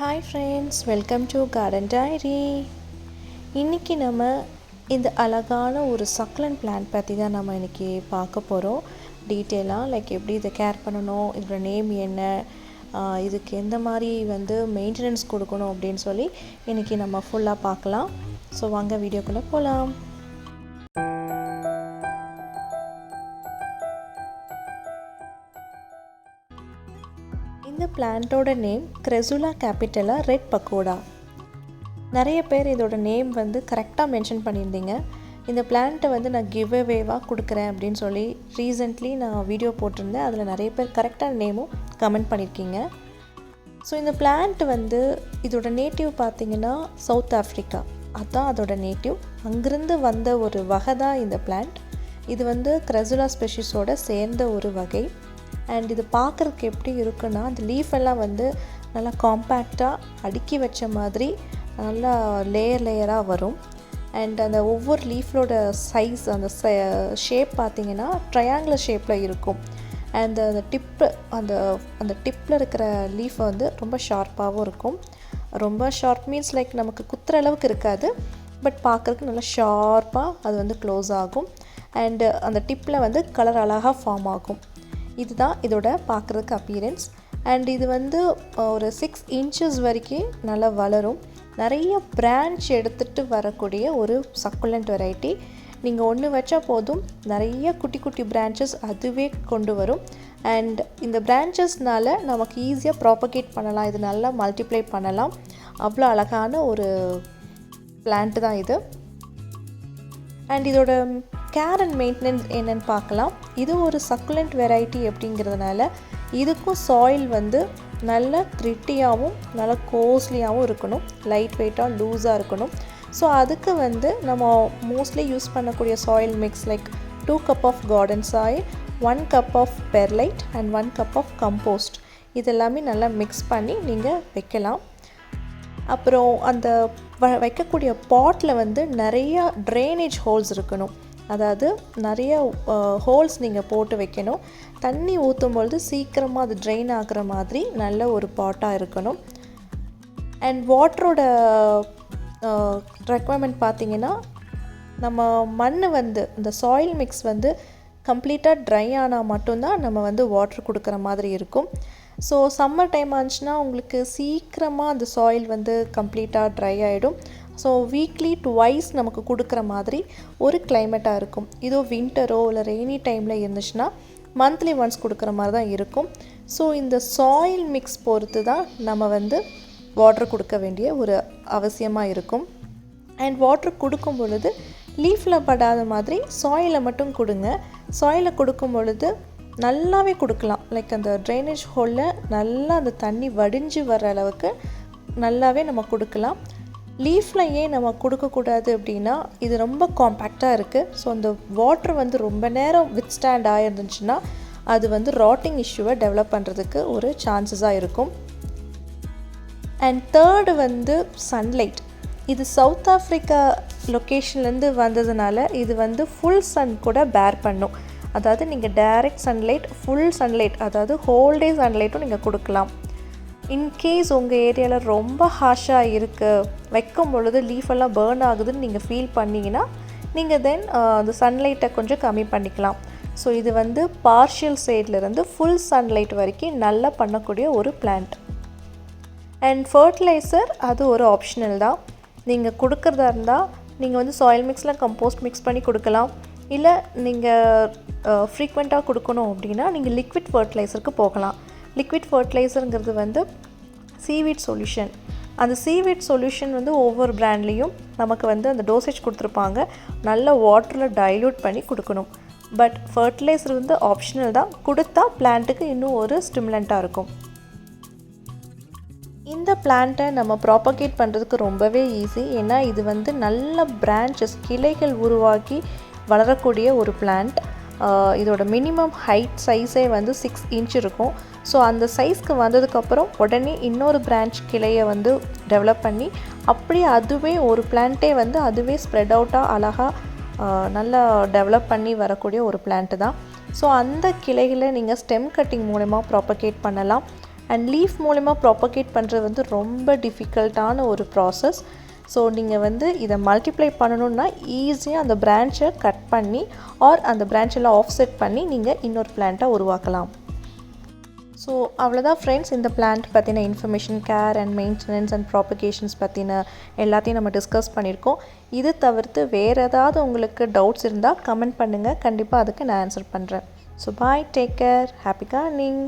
Hi friends, welcome to garden diary. இன்றைக்கி நம்ம இந்த அழகான ஒரு சக்லண்ட் பிளான்ட் பற்றி தான் நம்ம இன்றைக்கி பார்க்க போகிறோம். டீட்டெயிலாக எப்படி இதை கேர் பண்ணணும், இதோட நேம் என்ன, இதுக்கு எந்த மாதிரி மெயின்டெனன்ஸ் கொடுக்கணும் அப்படின்னு சொல்லி இன்றைக்கி நம்ம ஃபுல்லாக பார்க்கலாம். ஸோ வாங்க வீடியோக்குள்ளே போகலாம். இந்த பிளான்ட்டோட நேம் கிரெசுலா கேபிட்டலா ரெட் பக்கோடா. நிறைய பேர் இதோட நேம் கரெக்டாக மென்ஷன் பண்ணியிருந்தீங்க. இந்த பிளான்ட்டை நான் கிவ் அவேவாக கொடுக்குறேன் அப்படின்னு சொல்லி ரீசெண்ட்லி நான் வீடியோ போட்டிருந்தேன். அதில் நிறைய பேர் கரெக்டான நேமும் கமெண்ட் பண்ணியிருக்கீங்க. ஸோ இந்த பிளான்ட் இதோட நேட்டிவ் பார்த்திங்கன்னா சவுத் ஆஃப்ரிக்கா, அதுதான் அதோட நேட்டிவ். அங்கிருந்து வந்த ஒரு வகை தான் இந்த பிளான்ட். இது கிரெசுலா ஸ்பெஷிஸோட சேர்ந்த ஒரு வகை. அண்ட் இது பார்க்குறதுக்கு எப்படி இருக்குன்னா, அந்த லீஃப் எல்லாம் நல்லா காம்பேக்டாக அடுக்கி வச்ச மாதிரி நல்லா லேயராக வரும். அண்ட் அந்த ஒவ்வொரு லீஃபோட சைஸ், அந்த ஷேப் பார்த்திங்கன்னா ட்ரையாங்குலர் ஷேப்பில் இருக்கும். அண்ட் அந்த டிப்பு அந்த டிப்பில் இருக்கிற லீஃப் ரொம்ப ஷார்ப்பாகவும் இருக்கும். ரொம்ப ஷார்ப் மீன்ஸ் நமக்கு குத்துற அளவுக்கு இருக்காது, பட் பார்க்குறதுக்கு நல்லா ஷார்ப்பாக அது க்ளோஸ் ஆகும். அண்டு அந்த டிப்பில் கலர் அழகாக ஃபார்ம் ஆகும். இதுதான் இதோட பார்க்குறதுக்கு அப்பியரன்ஸ். அண்ட் இது ஒரு 6 inches வரைக்கும் நல்லா வளரும். நிறைய பிரான்ச் எடுத்துகிட்டு வரக்கூடிய ஒரு சக்குலண்ட் வெரைட்டி. நீங்கள் ஒன்று வச்சா போதும், நிறைய குட்டி குட்டி பிரான்ச்சஸ் அதுவே கொண்டு வரும். அண்ட் இந்த பிரான்ச்சஸ்னால் நமக்கு ஈஸியாக ப்ராப்பகேட் பண்ணலாம், இது நல்லா மல்டிப்ளை பண்ணலாம். அவ்வளோ அழகான ஒரு பிளான்ட்டு தான் இது. அண்ட் இதோட கேர் அண்ட் மெயின்டெனன்ஸ் என்னென்னு பார்க்கலாம். இது ஒரு சக்குலண்ட் வெரைட்டி அப்படிங்கிறதுனால இதுக்கும் சாயில் நல்ல கிரிட்டியாகவும் நல்ல கோஸ்லியாகவும் இருக்கணும், லைட் வெயிட்டாக லூஸாக இருக்கணும். ஸோ அதுக்கு நம்ம மோஸ்ட்லி யூஸ் பண்ணக்கூடிய soil mix 2 cup of garden soil, 1 cup ஆஃப் perlite and 1 cup of compost, இதெல்லாமே நல்லா மிக்ஸ் பண்ணி நீங்கள் வைக்கலாம். அப்புறம் அந்த வைக்கக்கூடிய பாட்டில் நிறையா ட்ரைனேஜ் ஹோல்ஸ் இருக்கணும். அதாவது நிறைய ஹோல்ஸ் நீங்கள் போட்டு வைக்கணும். தண்ணி ஊற்றும் பொழுது சீக்கிரமாக அது ட்ரெயின் ஆகிற மாதிரி நல்ல ஒரு பாட்டாக இருக்கணும். அண்ட் வாட்டரோட ரெக்குவயர்மெண்ட் பார்த்திங்கன்னா, நம்ம மண் இந்த சாயில் மிக்ஸ் கம்ப்ளீட்டாக ட்ரை ஆனால் மட்டும்தான் நம்ம வாட்டர் கொடுக்குற மாதிரி இருக்கும். ஸோ சம்மர் டைம் ஆச்சுன்னா உங்களுக்கு சீக்கிரமாக அந்த சாயில் கம்ப்ளீட்டாக ட்ரை ஆகிடும். ஸோ வீக்லி 2 நமக்கு கொடுக்குற மாதிரி ஒரு கிளைமேட்டாக இருக்கும். இதோ வின்டரோ இல்லை ரெய்னி டைமில் இருந்துச்சுன்னா மந்த்லி ஒன்ஸ் கொடுக்குற மாதிரி தான் இருக்கும். ஸோ இந்த சாயில் மிக்ஸ் பொறுத்து தான் நம்ம வாட்டர் கொடுக்க வேண்டிய ஒரு அவசியமாக இருக்கும். அண்ட் வாட்டர் கொடுக்கும் பொழுது லீஃபில் படாத மாதிரி சாயிலை மட்டும் கொடுங்க. சாயிலை கொடுக்கும் பொழுது நல்லாவே கொடுக்கலாம். அந்த ட்ரைனேஜ் ஹோலில் நல்லா அந்த தண்ணி வடிஞ்சு வர்ற அளவுக்கு நல்லாவே நம்ம கொடுக்கலாம். லீஃபில் ஏன் நம்ம கொடுக்கக்கூடாது அப்படின்னா, இது ரொம்ப காம்பேக்டாக இருக்குது. ஸோ அந்த வாட்டர் ரொம்ப நேரம் வித்ஸ்டாண்ட் ஆகிருந்துச்சுன்னா அது ராட்டிங் இஷ்யூவை டெவலப் பண்ணுறதுக்கு ஒரு சான்சஸாக இருக்கும். And third sunlight. இது சவுத் ஆஃப்ரிக்கா லொக்கேஷன்லேருந்து வந்ததுனால இது ஃபுல் சன் கூட பேர் பண்ணும். அதாவது நீங்கள் டைரக்ட் சன்லைட், ஃபுல் சன்லைட், அதாவது ஹோல் டே சன்லைட்டும் நீங்கள் கொடுக்கலாம். இன்கேஸ் உங்கள் ஏரியாவில் ரொம்ப ஹாஷாக இருக்குது, வைக்கும் பொழுது லீஃபெல்லாம் பேர்ன் ஆகுதுன்னு நீங்கள் ஃபீல் பண்ணிங்கன்னா நீங்கள் தென் அந்த சன்லைட்டை கொஞ்சம் கம்மி பண்ணிக்கலாம். ஸோ இது பார்ஷியல் சைட்லேருந்து ஃபுல் சன்லைட் வரைக்கும் நல்லா பண்ணக்கூடிய ஒரு பிளான்ட். அண்ட் ஃபர்டிலைசர் அது ஒரு ஆப்ஷனல் தான். நீங்கள் கொடுக்குறதா இருந்தால் நீங்கள் சாயில் மிக்ஸில் கம்போஸ்ட் மிக்ஸ் பண்ணி கொடுக்கலாம். இல்லை நீங்கள் ஃப்ரீக்வெண்ட்டாக கொடுக்கணும் அப்படின்னா நீங்கள் லிக்விட் ஃபர்டிலைசருக்கு போகலாம். லிக்விட் ஃபர்டிலைசருங்கிறது சீவீட் சொல்யூஷன். அந்த சீவீட் சொல்யூஷன் ஒவ்வொரு பிராண்ட்லேயும் நமக்கு அந்த டோசேஜ் கொடுத்துருப்பாங்க. நல்ல வாட்டரில் டைல்யூட் பண்ணி கொடுக்கணும். பட் ஃபர்டிலைசர் ஆப்ஷனல் தான். கொடுத்தா பிளான்ட்டுக்கு இன்னும் ஒரு ஸ்டிமுலண்ட்டாக இருக்கும். இந்த பிளான்ட்டை நம்ம ப்ராப்பகேட் பண்ணுறதுக்கு ரொம்பவே ஈஸி. ஏன்னா இது நல்ல பிரான்ச்சஸ், கிளைகள் உருவாக்கி வளரக்கூடிய ஒரு பிளான்ட். இதோட மினிமம் ஹைட் சைஸே 6 inch இருக்கும். ஸோ அந்த சைஸ்க்கு வந்ததுக்கப்புறம் உடனே இன்னொரு பிரான்ச் கிளையை டெவலப் பண்ணி அப்படியே அதுவே ஒரு பிளான்ட்டே அதுவே ஸ்ப்ரெட் அவுட்டாக அழகாக நல்லா டெவலப் பண்ணி வரக்கூடிய ஒரு பிளான்ட்டு தான். ஸோ அந்த கிளைகளை நீங்கள் ஸ்டெம் கட்டிங் மூலமாக ப்ராப்பகேட் பண்ணலாம். அண்ட் லீஃப் மூலமா ப்ராப்பகேட் பண்ணுறது வந்து ரொம்ப டிஃபிகல்ட்டான ஒரு ப்ராசஸ். ஸோ நீங்கள் வந்து இதை மல்டிப்ளை பண்ணணுன்னா ஈஸியாக அந்த பிரான்ச்சை கட் பண்ணி ஆர் அந்த பிரான்ச்செல்லாம் ஆஃப்செட் பண்ணி நீங்கள் இன்னொரு பிளான்ட்டாக உருவாக்கலாம். ஸோ அவ்வளோதான் ஃப்ரெண்ட்ஸ், இந்த பிளான்ட் பற்றின information, care and maintenance and propagations பற்றின எல்லாத்தையும் நம்ம டிஸ்கஸ் பண்ணியிருக்கோம். இது தவிர்த்து வேறு ஏதாவது உங்களுக்கு டவுட்ஸ் இருந்தால் கமெண்ட் பண்ணுங்கள், கண்டிப்பாக அதுக்கு நான் ஆன்சர் பண்ணுறேன். So bye, take care, happy gardening.